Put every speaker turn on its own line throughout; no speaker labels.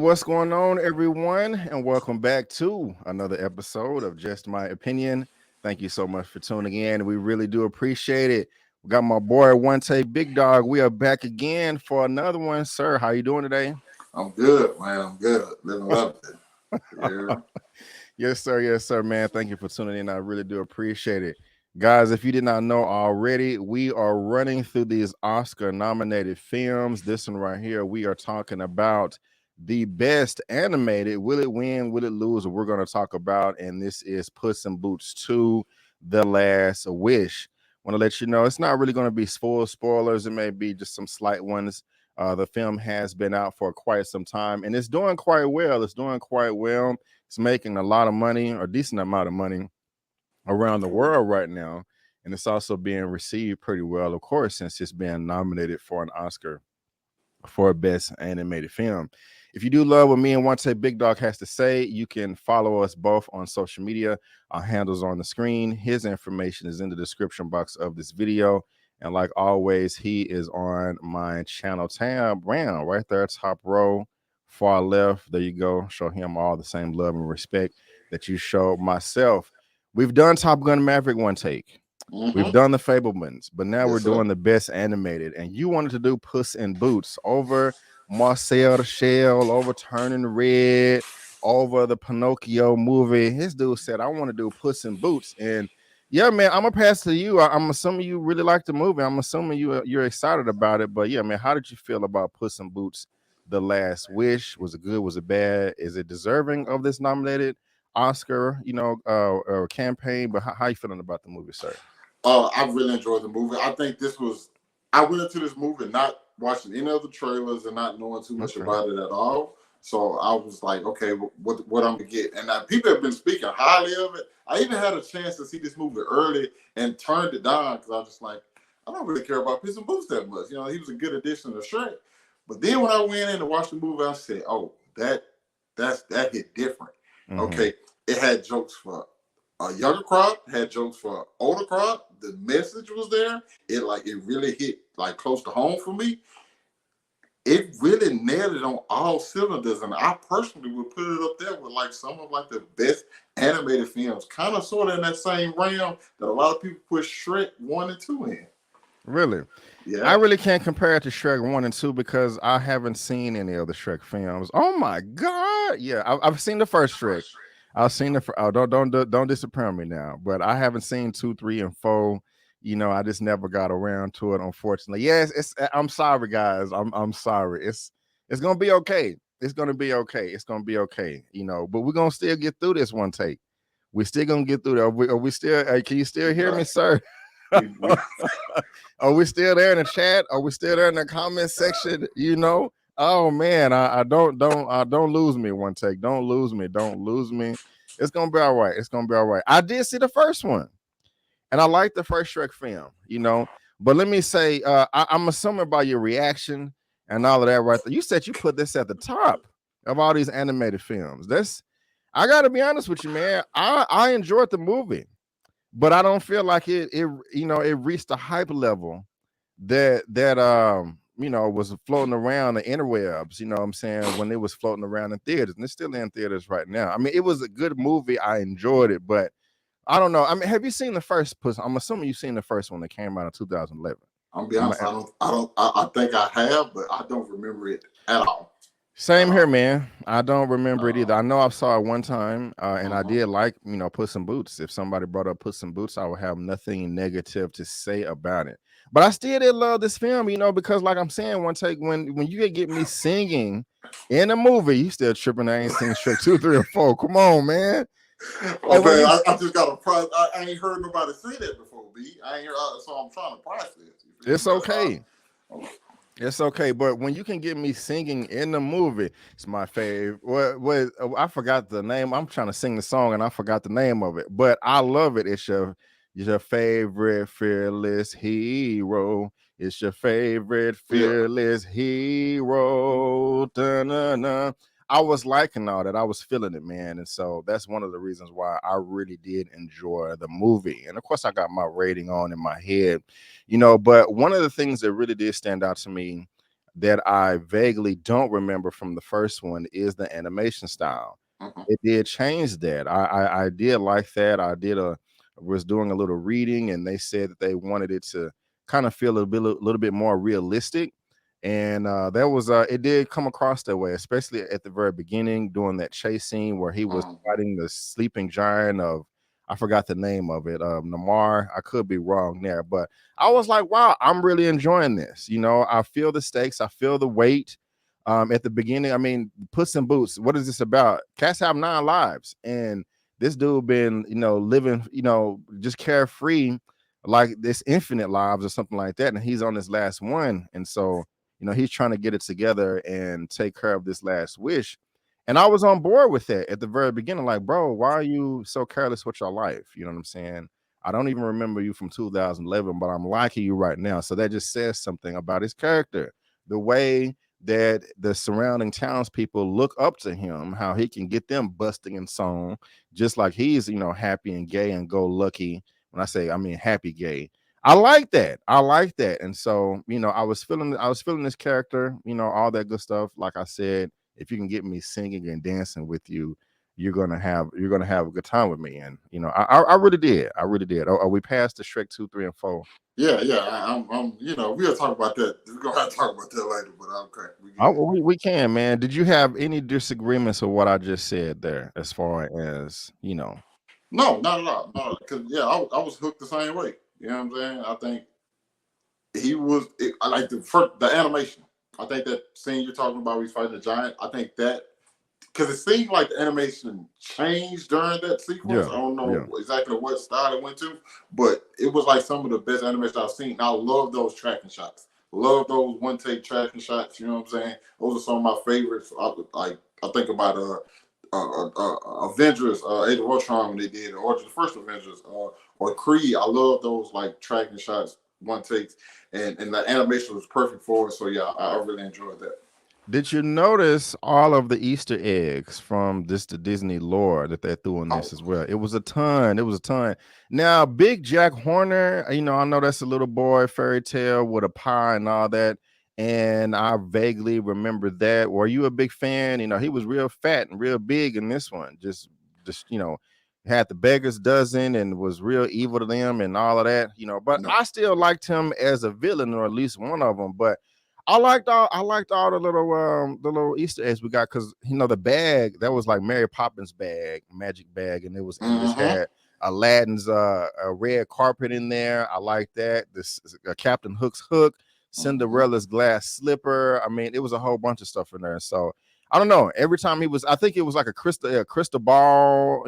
what's going on, everyone? And welcome back to another episode of Just My Opinion. Thank you so much for tuning in. We really do appreciate it. We got my boy OneTakeBigDog. We are back again for another one, sir. How you doing today?
I'm good, man. I'm good. Living up there. Yeah.
Yes, sir, man. Thank you for tuning in. I really do appreciate it. Guys, if you did not know already, we are running through these Oscar-nominated films. This one right here, we are talking about the best animated. Will it win? Will it lose? We're going to talk about, and this is Puss in Boots 2, The Last Wish. Want to let you know, it's not really going to be full spoilers. It may be just some slight ones. The film has been out for quite some time, and it's doing quite well. It's making a lot of money, or a decent amount of money around the world right now. And it's also being received pretty well, of course, since it's being nominated for an Oscar for Best Animated Film. If you do love what me and OneTakeBigDog has to say, you can follow us both on social media. Our handles on the screen. His information is in the description box of this video. And like always, he is on my channel tab, right there, top row, far left. There you go. Show him all the same love and respect that you showed myself. We've done Top Gun Maverick one take. We've done the Fablemans, but now we're doing the best animated. And you wanted to do Puss in Boots over Marcel the Shell, over Turning Red, over the Pinocchio movie. His dude said, I want to do Puss in Boots. And yeah, man, I'm going to pass to you. I'm assuming you really like the movie. I'm assuming you're excited about it. But yeah, man, how did you feel about Puss in Boots, The Last Wish? Was it good? Was it bad? Is it deserving of this nominated Oscar, campaign? But how you feeling about the movie, sir?
I really enjoyed the movie. I think I went into this movie not watching any of the trailers and not knowing too much about it at all. So I was like, okay, what I'm gonna get? And people have been speaking highly of it. I even had a chance to see this movie early and turned it down because I was just like, I don't really care about Puss in Boots that much. He was a good addition to Shrek. But then when I went in and watched the movie, I said, oh, that hit different. Okay, it had jokes for a younger crowd, had jokes for older crowd. The message was there. It really hit like close to home for me. It really nailed it on all cylinders, and I personally would put it up there with like some of like the best animated films, kind of sort of in that same realm that a lot of people put Shrek 1 and 2 in.
Really?
Yeah.
I really can't compare it to Shrek 1 and 2 because I haven't seen any of the Shrek films. Oh my God. Yeah, I've seen the first Shrek. I've seen don't disappoint me now, but I haven't seen 2, 3, and 4. I just never got around to it, unfortunately. Yes, I'm sorry, guys. I'm sorry. It's gonna be okay. It's gonna be okay. It's gonna be okay. But we're gonna still get through this one take. We're still gonna get through that. Are we still? Can you still hear me, sir? Are we still there in the chat? Are we still there in the comment section? Oh man, I don't lose me, one take. Don't lose me. It's gonna be all right. I did see the first one, and I like the first Shrek film. But let me say, I'm assuming by your reaction and all of that right there, you said you put this at the top of all these animated films. I gotta be honest with you, man. I enjoyed the movie, but I don't feel like it reached the hype level that was floating around the interwebs, what I'm saying, when it was floating around in theaters, and it's still in theaters right now. I mean, it was a good movie. I enjoyed it, but I don't know. I mean, have you seen the first Puss? I'm assuming you've seen the first one that came out in 2011.
I'll be honest, I think I have, but I don't remember it at all.
Same here, man. I don't remember it either. I know I saw it one time, and I did like, Puss in Boots. If somebody brought up Puss in Boots, I would have nothing negative to say about it. But I still did love this film, because like I'm saying, one take, when you get me singing in a movie, you still tripping. I ain't seen Shrek 2, 3, or 4. Come on, man.
Oh man, I just got a price. I ain't heard nobody say that before, B. I ain't heard, so I'm trying to price this.
It's okay. It's okay, but when you can get me singing in the movie, it's my fave. What I forgot the name. I'm trying to sing the song and I forgot the name of it, but I love it. It's your favorite fearless hero. It's your favorite fearless hero. Da-na-na. I was liking all that. I was feeling it, man. And so that's one of the reasons why I really did enjoy the movie. And of course, I got my rating on in my head, but one of the things that really did stand out to me that I vaguely don't remember from the first one is the animation style.
Mhm.
It did change that. I did like that. I did a was doing a little reading, and they said that they wanted it to kind of feel little bit more realistic. And that was it did come across that way, especially at the very beginning, doing that chase scene where he was
Mhm.
fighting the sleeping giant of I forgot the name of it, Namar. I could be wrong there, but I was like, wow, I'm really enjoying this. You know, I feel the stakes, I feel the weight. At the beginning, I mean, Puss in Boots, what is this about? Cats have 9 lives, and this dude been, living, just carefree, like this infinite lives or something like that, and he's on his last one, and so he's trying to get it together and take care of this last wish. And I was on board with that at the very beginning, like, bro, why are you so careless with your life? You know what I'm saying? I don't even remember you from 2011, but I'm liking you right now. So that just says something about his character, the way that the surrounding townspeople look up to him, how he can get them busting in song, just like he's, happy and gay and go lucky. When I say, I mean, happy gay. I like that. I like that. And so, I was feeling this character, all that good stuff. Like I said, if you can get me singing and dancing with you, you're gonna have a good time with me. And I really did. I really did. Are we past the Shrek 2, 3, and 4?
Yeah, yeah. We'll talk about that. We're gonna have to talk about that later, but okay, we
Oh,
good.
we can, man. Did you have any disagreements with what I just said there, as far as
No, not at all. No, because yeah, I was hooked the same way. You know what I'm saying? I think I like the animation. I think that scene you're talking about, where he's fighting the giant. I think that because it seemed like the animation changed during that sequence.
Yeah,
I don't
yeah.
know exactly what style it went to, but it was like some of the best animation I've seen. And I love those tracking shots. Love those one take tracking shots. You know what I'm saying? Those are some of my favorites. I think about Avengers, Age of Ultron when they did, or the first Avengers, or Creed. I love those like tracking shots, one takes, and the animation was perfect for it. So yeah, I really enjoyed that.
Did you notice all of the Easter eggs from the Disney lore that they threw in this
Oh,
as well? It was a ton. It was a ton. Now, Big Jack Horner, I know that's a little boy fairy tale with a pie and all that. And I vaguely remember that. Were you a big fan? He was real fat and real big in this one. Just had the beggars dozen and was real evil to them and all of that. But
no.
I still liked him as a villain, or at least one of them. But I liked all the little Easter eggs we got, because the bag that was like Mary Poppins bag, magic bag, and it just
Mm-hmm.
had Aladdin's a red carpet in there. I like that. This Captain Hook's hook,
Mm-hmm.
Cinderella's glass slipper. I mean, it was a whole bunch of stuff in there. So I don't know. Every time I think it was like a crystal ball.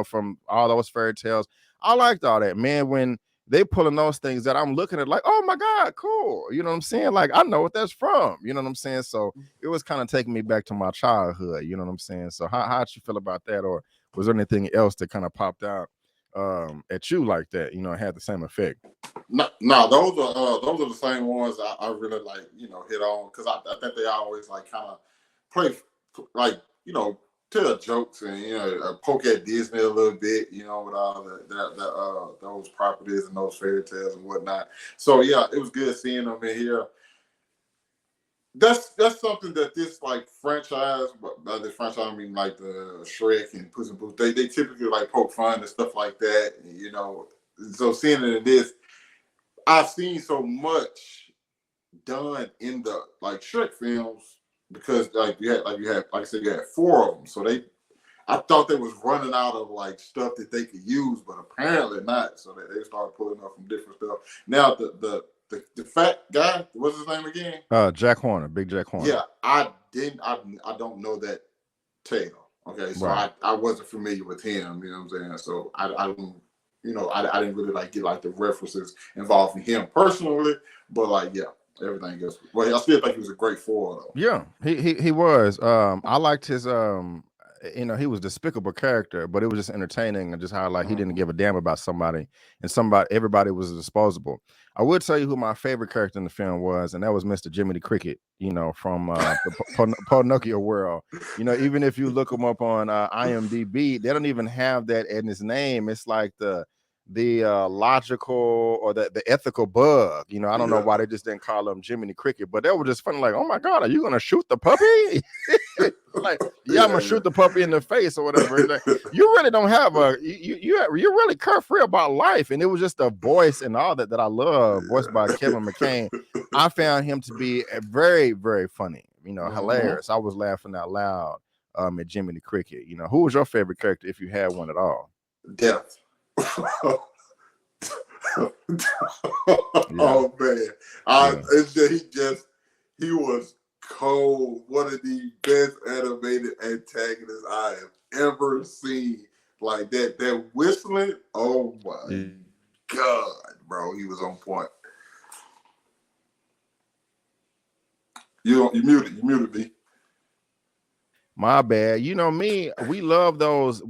From all those fairy tales. I liked all that, man. When they pulling those things that I'm looking at like, oh my God, cool. You know what I'm saying? Like, I know what that's from. You know what I'm saying? So it was kind of taking me back to my childhood. You know what I'm saying? So how'd you feel about that? Or was there anything else that kind of popped out at you like that? Had the same effect.
No, those are the same ones I really like. Hit on because I think they always like kind of play like tell jokes and poke at Disney a little bit. With all those properties and those fairy tales and whatnot. So yeah, it was good seeing them in here. That's something that this like franchise, but by this franchise I mean like the Shrek and Puss in Boots. They typically like poke fun and stuff like that. So seeing it in this, I've seen so much done in the like Shrek films because like I said you had four of them. So I thought they was running out of like stuff that they could use, but apparently not. So they started pulling up from different stuff. Now the fat guy, what's his name again?
Jack Horner, Big Jack Horner.
Yeah, I didn't. I don't know that tale. Okay, so
Right.
I wasn't familiar with him. You know what I'm saying? So I don't. I didn't really like get like the references involved in him personally, but like yeah, everything else. Well, I still think he was a great four though.
Yeah, he was. I liked his he was a despicable character, but it was just entertaining, and just how like he didn't
Mm-hmm.
give a damn about somebody, and everybody was disposable. I would tell you who my favorite character in the film was, and that was Mr. Jimmy the Cricket, from the Pinocchio world. Even if you look him up on IMDb, they don't even have that in his name. It's like logical or the ethical bug. You know, I don't know
Yeah.
why they just didn't call him Jiminy Cricket, but that was just funny. Like, oh my God, are you gonna shoot the puppy? Like, yeah, I'm gonna shoot the puppy in the face or whatever. Like, you really don't have you're really carefree about life. And it was just a voice and all that I love, voiced by Kevin McCain. I found him to be very, very funny, you know, hilarious. I was laughing out loud at Jiminy Cricket. You know, who was your favorite character if you had one at all?
Death. Oh man, he was cold. One of the best animated antagonists I have ever seen. Like that whistling. Oh my God, bro, he was on point. You muted me.
My bad. You know me, we love those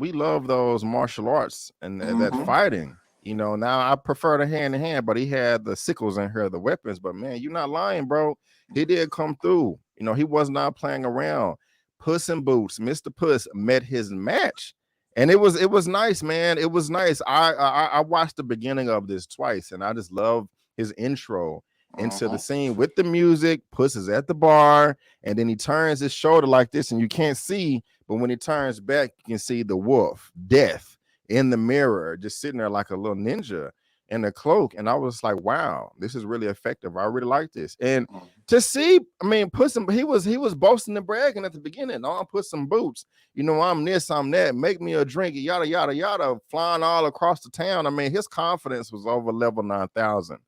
martial arts and that fighting. You know, now I prefer the hand-to-hand, but he had the sickles in here, the weapons. But man, you're not lying, bro. He did come through. You know, he was not playing around. Puss in Boots, Mr. Puss met his match. And it was nice, man. It was nice. I watched the beginning of this twice, and I just love his intro into the scene with the music. Puss is at the bar, and then he turns his shoulder like this, and you can't see, but when he turns back, you can see the wolf, Death, in the mirror, just sitting there like a little ninja in a cloak. And I was like, wow, this is really effective. I really like this. And to see, I mean, he was boasting and bragging at the beginning. Oh, I'm Puss in Boots. You know, I'm this, I'm that. Make me a drink, yada, yada, yada, flying all across the town. I mean, his confidence was over level 9,000.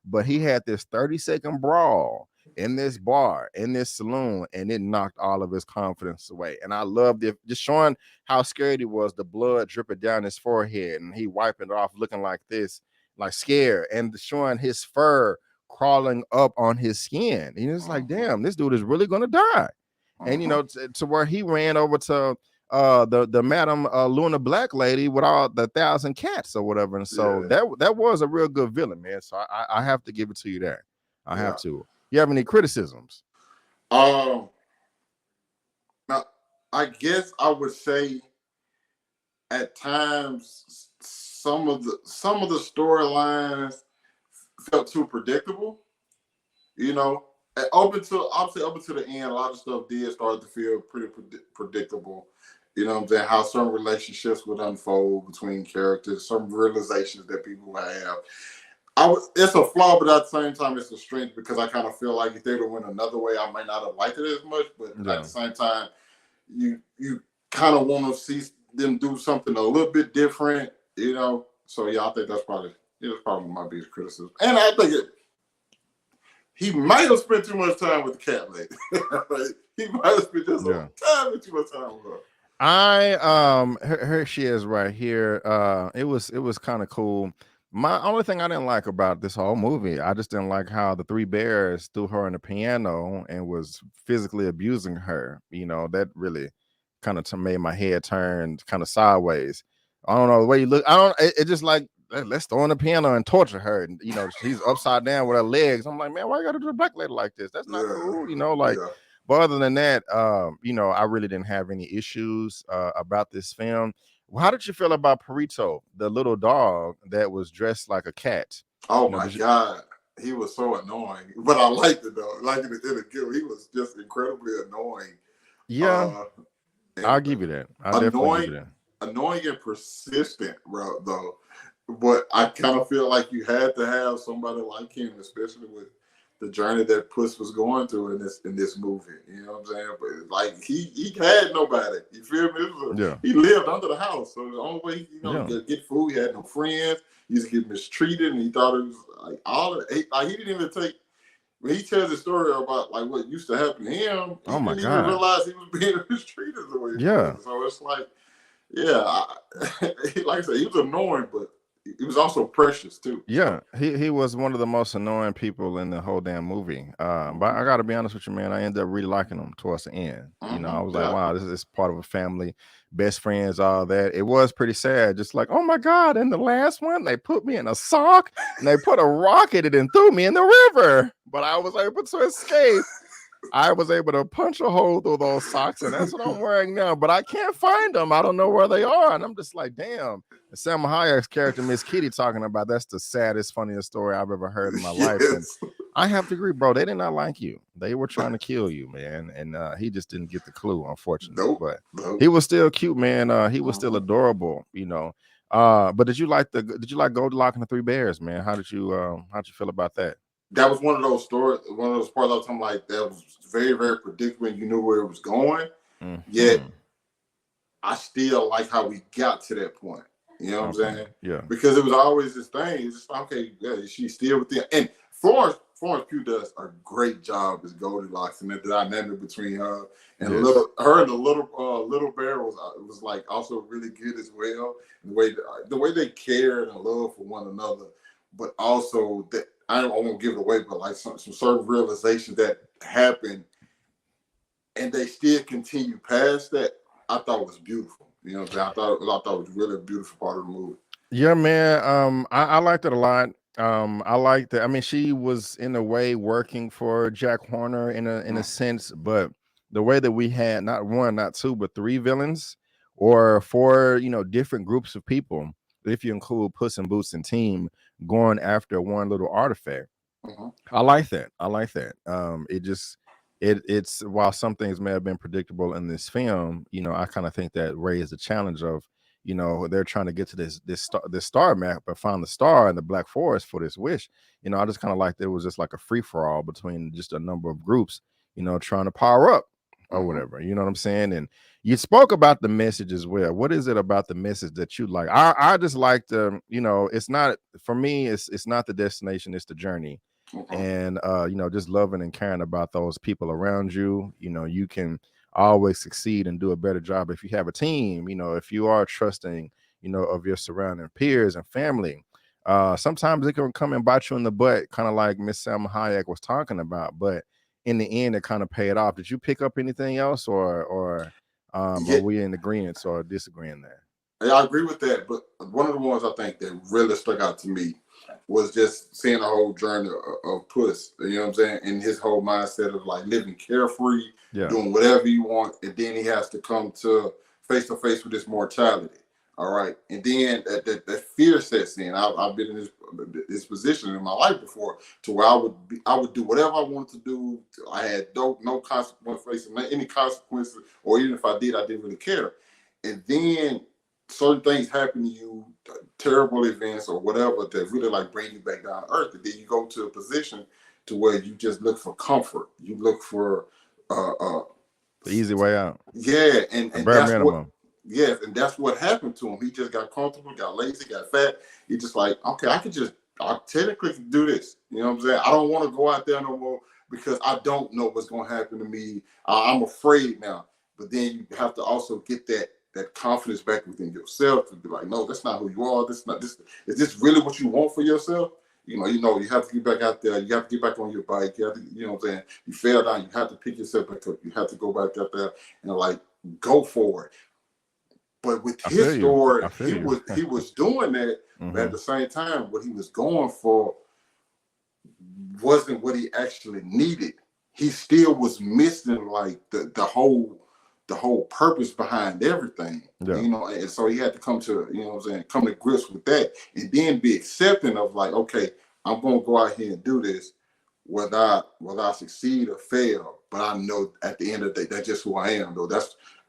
But he had this 30-second brawl in this bar, in this saloon, and it knocked all of his confidence away. And I loved it, just showing how scared he was, the blood dripping down his forehead, and he wiping it off looking like this, like scared, and showing his fur crawling up on his skin. And it's like, damn, this dude is really gonna die. And you know, to where he ran over to the Madam Luna Black lady with all the 1,000 cats or whatever. And so that was a real good villain, man. So I have to give it to you there. I have to. You have any criticisms?
Now I guess I would say at times some of the storylines felt too predictable. You know, up until the end, a lot of stuff did start to feel pretty predictable. You know what I'm saying? How some relationships would unfold between characters, some realizations that people have. It's a flaw, but at the same time, it's a strength because I kind of feel like if they'd have went another way, I might not have liked it as much. But at the same time, you kind of want to see them do something a little bit different, you know. So yeah, I think that's probably my biggest criticism. And I think he might have spent too much time with the cat lady. He might have spent just too much time with her.
Here she is right here. It was kind of cool. My only thing I didn't like about this whole movie, I just didn't like how the three bears threw her in the piano and was physically abusing her. You know, that really kind of made my head turn kind of sideways. I don't know the way you look. It just like, let's throw in the piano and torture her. And, you know, she's upside down with her legs. I'm like, man, why you got to do a black lady like this? That's not cool. You know, like, but other than that, you know, I really didn't have any issues about this film. How did you feel about Perito, the little dog that was dressed like a cat?
Oh my God, he was so annoying, but I liked it though. Like in the kill, he was just incredibly annoying.
Yeah, I'll give you that. I'll definitely give you that.
Annoying and persistent, bro. Though, but I kind of feel like you had to have somebody like him, especially with the journey that Puss was going through in this movie. You know what I'm saying? But like he had nobody. You feel me? He lived under the house, so the only way he get food, he had no friends. He used to get mistreated, and he thought it was like he didn't even take. When he tells the story about like what used to happen to him, he didn't even realize he was being mistreated the way he was. So it's like, like I said, he was annoying, but he was also precious too.
Yeah, he was one of the most annoying people in the whole damn movie. But I gotta be honest with you, man. I ended up really liking him towards the end. You know, I was like, wow, this is part of a family, best friends, all that. It was pretty sad. Just like, oh my God, in the last one, they put me in a sock and they put a rock in it and threw me in the river. But I was able to escape. I was able to punch a hole through those socks, and that's what I'm wearing now. But I can't find them. I don't know where they are, and I'm just like, damn. And Sam Hayek's character, Miss Kitty, talking about that's the saddest, funniest story I've ever heard in my life. And I have to agree, bro. They did not like you. They were trying to kill you, man. And he just didn't get the clue, unfortunately. But he was still cute, man. He was still adorable, you know. But did you like Goldilocks and the Three Bears, man? How'd you feel about that?
That was one of those stories, one of those parts I was talking like that was very, very predictable and you knew where it was going. Yet I still like how we got to that point. You know what I'm saying?
Yeah.
Because it was always this thing. It's just okay, yeah, she's still with them. And Florence Pugh does a great job as Goldilocks, and the dynamic between her and the little bear was like also really good as well. The way they cared and love for one another, but also that I won't give it away, but like some certain realizations that happened, and they still continue past that. I thought was beautiful. You know what I'm saying? I thought it was really a beautiful part of the movie.
Yeah, man. I liked it a lot. I liked it. I mean, she was in a way working for Jack Horner in a sense, but the way that we had not one, not two, but three villains, or four, different groups of people, if you include Puss in Boots and team going after one little artifact. I like that. It's while some things may have been predictable in this film, I kind of think that raised the challenge of, they're trying to get to this star map, but find the star in the Black Forest for this wish. I just kind of like it was just like a free for all between just a number of groups, trying to power up or whatever. You know what I'm saying? And you spoke about the message as well. What is it about the message that you like? I just like the, it's not for me. It's not the destination. It's the journey. And just loving and caring about those people around you. You can always succeed and do a better job if you have a team. If you are trusting, of your surrounding peers and family. Sometimes it can come and bite you in the butt, kind of like Miss Salma Hayek was talking about. But in the end, it kind of paid off. Did you pick up anything else, or are we in agreement or disagreeing there?
Yeah, I agree with that. But one of the ones I think that really stuck out to me was just seeing the whole journey of Puss, you know what I'm saying? And his whole mindset of like living carefree, doing whatever you want. And then he has to come to face with his mortality. All right. And then that fear sets in. I've been in this position in my life before to where I would do whatever I wanted to do. I had no consequence facing any consequences, or even if I didn't really care. And then certain things happen to you, terrible events or whatever, that really like bring you back down to earth. And then you go to a position to where you just look for comfort. You look for
the easy way out.
Yeah, and that's minimum. And that's what happened to him. He just got comfortable, got lazy, got fat. He just like, okay, I technically can do this. You know what I'm saying? I don't want to go out there no more because I don't know what's going to happen to me. I'm afraid now. But then you have to also get that confidence back within yourself to be like, no, that's not who you are. Is this really what you want for yourself? You have to get back out there. You have to get back on your bike. You have to, you know what I'm saying? You fell down. You have to pick yourself back up. You have to go back out there and like go for it. But with his story, he was doing that, but at the same time, what he was going for wasn't what he actually needed. He still was missing like the whole purpose behind everything, and so he had to come to, come to grips with that, and then be accepting of like, okay, I'm gonna go out here and do this, whether I succeed or fail, but I know at the end of the day, that's just who I am, though.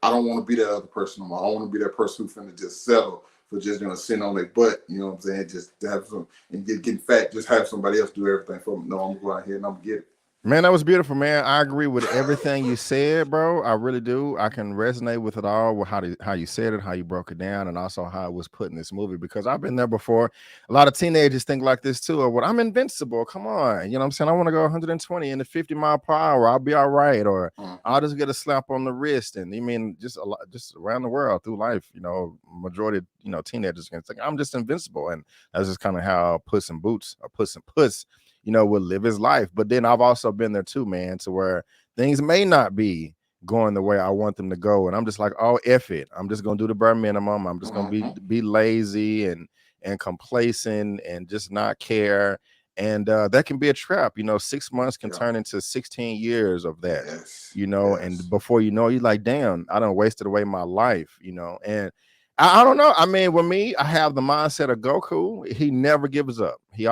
I don't want to be that other person anymore. I don't want to be that person who's finna just settle for just sitting on their butt, you know what I'm saying? Just to have some and getting fat, just have somebody else do everything for me. No, I'm gonna go out here and I'm gonna get it.
Man, that was beautiful, man. I agree with everything you said, bro. I really do. I can resonate with it all, with how you said it, how you broke it down, and also how it was put in this movie, because I've been there before. A lot of teenagers think like this too, or what, I'm invincible. Come on. You know what I'm saying? I want to go 120 in the 50 mile per hour. I'll be all right. Or I'll just get a slap on the wrist. And just a lot, just around the world through life, majority, teenagers can think I'm just invincible. And that's just kind of how Puss in Boots or Puss in Puss will live his life. But then I've also been there too, man, to where things may not be going the way I want them to go. And I'm just like, oh, F it. I'm just going to do the bare minimum. I'm just going to be lazy and complacent and just not care. And that can be a trap. 6 months can
Yeah.
turn into 16 years of that.
Yes.
And before you know, you're like, damn, I done wasted away my life. And I don't know. I mean, with me, I have the mindset of Goku. He never gives up. He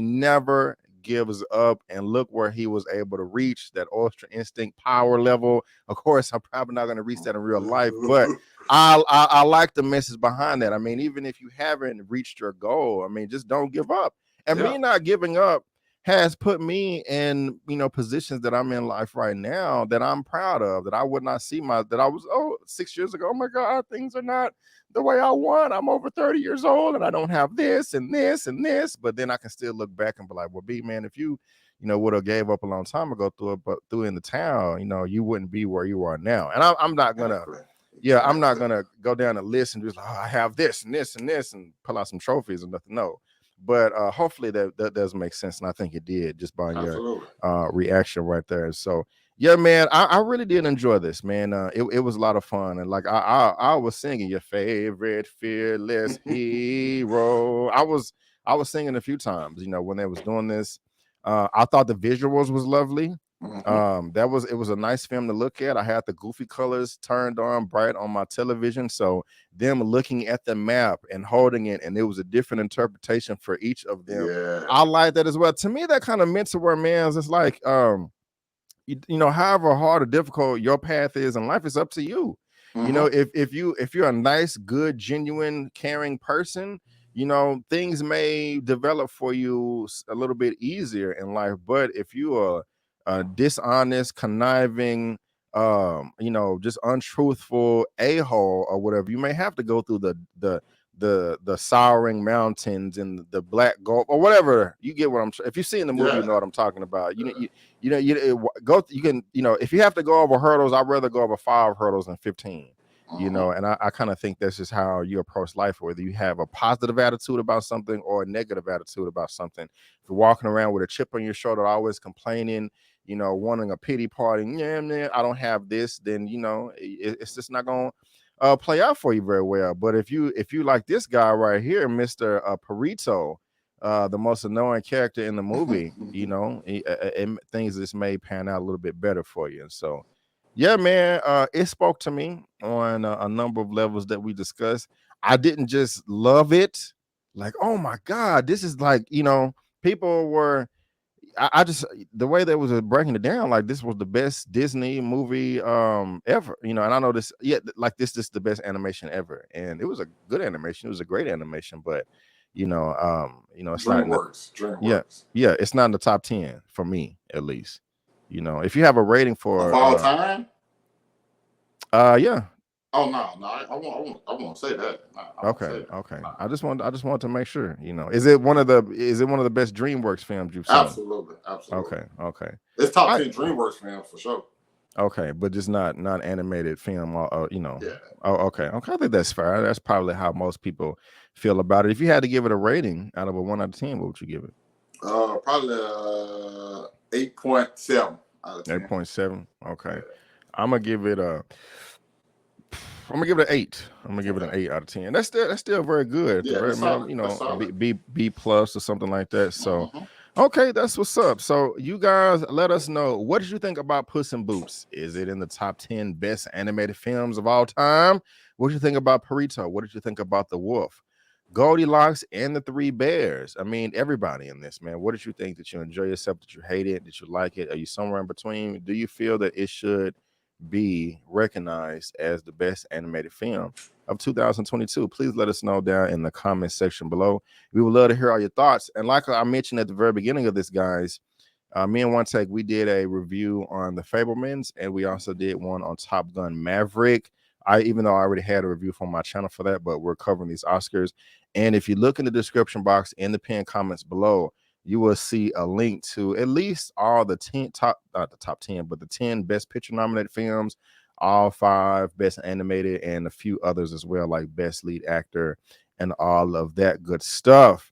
never gives up. And look where he was able to reach that ultra instinct power level. Of course, I'm probably not going to reach that in real life, but I like the message behind that. I mean, even if you haven't reached your goal, I mean, just don't give up. And me not giving up has put me in, positions that I'm in life right now that I'm proud of, that I would not see that I was, 6 years ago. Oh my God, things are not the way I want. I'm over 30 years old and I don't have this and this and this. But then I can still look back and be like, well, B, man, if you, would have gave up a long time ago through in the town, you wouldn't be where you are now. And I'm not gonna, I'm not gonna go down the list and just like, I have this and this and this and pull out some trophies and nothing. No. But hopefully that does make sense, and I think it did just by your reaction right there. So yeah, man, I really did enjoy this, man. It was a lot of fun, and like I was singing your favorite fearless hero. I was singing a few times, when they was doing this. I thought the visuals was lovely. It was a nice film to look at. I had the goofy colors turned on bright on my television, so them looking at the map and holding it, and it was a different interpretation for each of them. I like that as well. To me, that kind of meant to where, man, it's like however hard or difficult your path is in life, it's up to you. If you're a nice, good, genuine, caring person, things may develop for you a little bit easier in life. But if you are dishonest, conniving, just untruthful a-hole or whatever, you may have to go through the souring mountains and the black gold or whatever. You get what I'm. If you see in the movie, you know what I'm talking about. You can, if you have to go over hurdles, I'd rather go over 5 hurdles than 15. And I kind of think that's just how you approach life, whether you have a positive attitude about something or a negative attitude about something. If you're walking around with a chip on your shoulder, always complaining, wanting a pity party, man, I don't have this, then it's just not gonna play out for you very well. But if you like this guy right here, Mr. Perito, the most annoying character in the movie, things just may pan out a little bit better for you. And so yeah, man, it spoke to me on a number of levels that we discussed. I didn't just love it, like, oh my God, this is like, people were, I just, the way they was breaking it down, like this was the best Disney movie ever, and I know this, like this is the best animation ever, and it was a good animation, it was a great animation, but it's
DreamWorks.
Yeah, it's not in the top 10 for me, at least. If you have a rating for
of all time,
yeah.
Oh no, I won't say that.
Okay. I just wanted to make sure. Is it one of the best DreamWorks films you've seen?
Absolutely.
Okay.
It's top 10 DreamWorks films for sure.
Okay, but just not animated film.
Yeah.
Oh, okay. I think that's fair. That's probably how most people feel about it. If you had to give it a rating out of a 1 out of 10, what would you give it?
Probably 8.7 out of 10.
8.7. Okay. Yeah. I'm gonna give it an 8. I'm gonna give it an 8 out of 10. That's still very good.
Yeah,
very,
solid.
B plus or something like that. So, okay, that's what's up. So, you guys, let us know, what did you think about Puss in Boots? Is it in the top 10 best animated films of all time? What did you think about Perito? What did you think about The Wolf, Goldilocks, and the 3 Bears? I mean, everybody in this, man. What did you think? Did you enjoy yourself? Did you hate it? Did you like it? Are you somewhere in between? Do you feel that it should be recognized as the best animated film of 2022? Please let us know down in the comment section below. We would love to hear all your thoughts. And like I mentioned at the very beginning of this, guys, me and OneTake, we did a review on The Fabelmans, and we also did one on Top Gun Maverick. Even though I already had a review from my channel for that, but we're covering these Oscars. And if you look in the description box in the pinned comments below, you will see a link to at least all the 10 not the top 10, but the 10 best picture nominated films, all 5 best animated, and a few others as well, like best lead actor and all of that good stuff.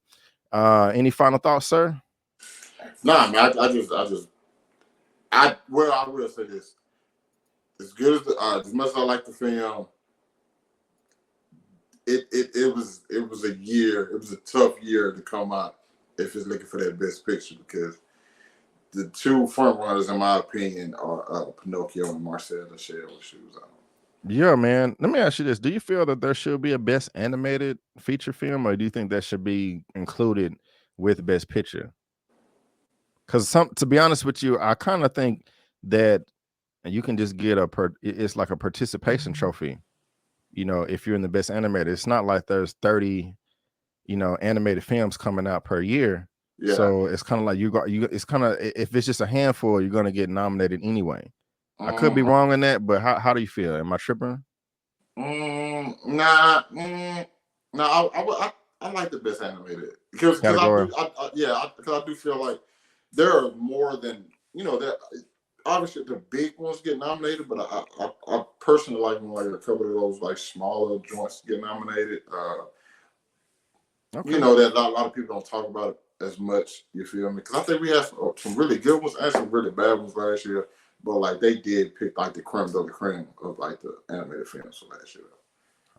Any final thoughts, sir?
Nah, man, I will say this. As good as much as I like the film, it was a year. It was a tough year to come out if it's looking for that best picture, because the two front runners, in my opinion, are Pinocchio and Marcel the Shell with Shoes On.
Yeah, man. Let me ask you this: do you feel that there should be a best animated feature film, or do you think that should be included with best picture? Because to be honest with you, I kind of think that you can just get it's like a participation trophy. You know, if you're in the best animated, it's not like there's 30, animated films coming out per year.
Yeah.
So it's kind of like it's kind of, if it's just a handful, you're gonna get nominated anyway. I could be wrong in that, but how do you feel? Am I tripping?
Nah. I like the best animated because I do feel like there are more than that. Obviously, the big ones get nominated, but I personally like when a couple of those like smaller joints get nominated.
Okay.
That a lot of people don't talk about it as much. You feel me? Because I think we have some really good ones and some really bad ones last year. But like they did pick like the creme de la creme of like the animated films from last year.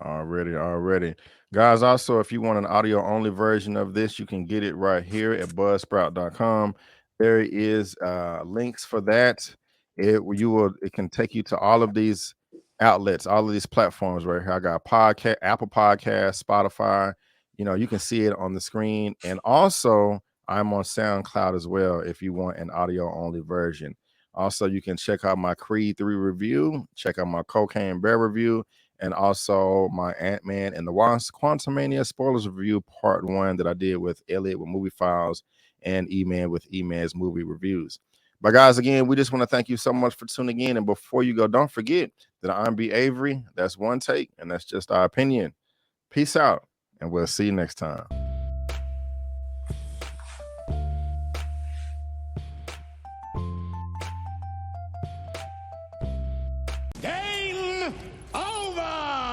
Already. Guys, also, if you want an audio only version of this, you can get it right here at buzzsprout.com. There is links for that. It can take you to all of these outlets, all of these platforms right here. I got podcast, Apple Podcast, Spotify. You can see it on the screen. And also, I'm on SoundCloud as well if you want an audio only version. Also, you can check out my Creed 3 review, check out my Cocaine Bear review, and also my Ant-Man and the Quantumania spoilers review part 1 that I did with Elliot with Movie Files and Eman with Eman's movie reviews. But guys, again, we just want to thank you so much for tuning in. And before you go, don't forget that I'm B. Avery. That's One Take, and that's just our opinion. Peace out, and we'll see you next time.